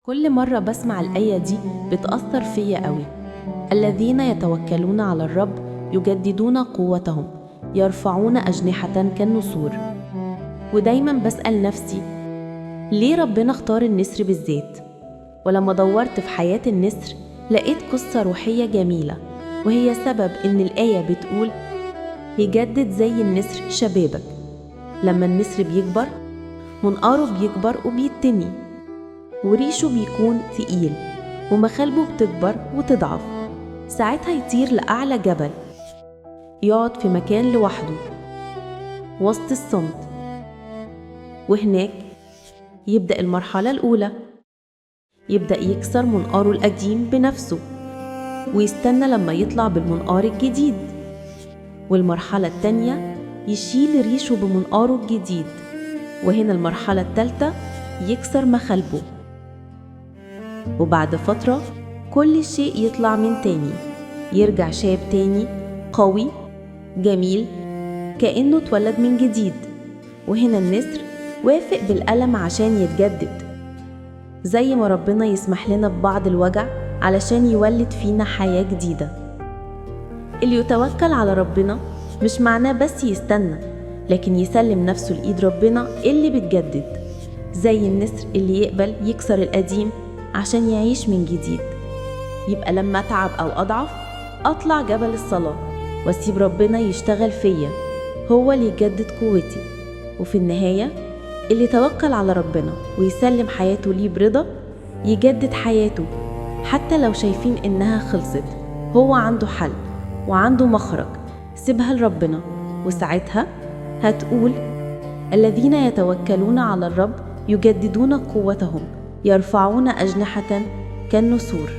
كل مرة بسمع الآية دي بتأثر فيا قوي. الذين يتوكلون على الرب يجددون قوتهم، يرفعون أجنحة كالنسور. ودايما بسأل نفسي، ليه ربنا اختار النسر بالذات؟ ولما دورت في حياة النسر لقيت قصة روحية جميلة، وهي سبب إن الآية بتقول يجدد زي النسر شبابك. لما النسر بيكبر منقاره بيكبر وبيتني، وريشه بيكون تقيل، ومخالبه بتكبر وتضعف. ساعتها يطير لأعلى جبل، يقعد في مكان لوحده وسط الصمت، وهناك يبدأ المرحلة الأولى. يبدأ يكسر منقاره القديم بنفسه ويستنى لما يطلع بالمنقار الجديد. والمرحلة التانية يشيل ريشه بمنقاره الجديد. وهنا المرحلة التالتة يكسر مخالبه. وبعد فترة كل شيء يطلع من تاني، يرجع شاب تاني قوي جميل كأنه اتولد من جديد. وهنا النسر وافق بالألم عشان يتجدد، زي ما ربنا يسمح لنا ببعض الوجع علشان يولد فينا حياة جديدة. اللي يتوكل على ربنا مش معناه بس يستنى، لكن يسلم نفسه لإيد ربنا اللي بتجدد، زي النسر اللي يقبل يكسر القديم عشان يعيش من جديد. يبقى لما أتعب أو أضعف أطلع جبل الصلاة واسيب ربنا يشتغل فيا، هو اللي يجدد قوتي. وفي النهاية اللي يتوكل على ربنا ويسلم حياته ليه برضا يجدد حياته، حتى لو شايفين إنها خلصت. هو عنده حل وعنده مخرج، سيبها لربنا، وساعتها هتقول الذين يتوكلون على الرب يجددون قوتهم، يرفعون أجنحة كالنسور.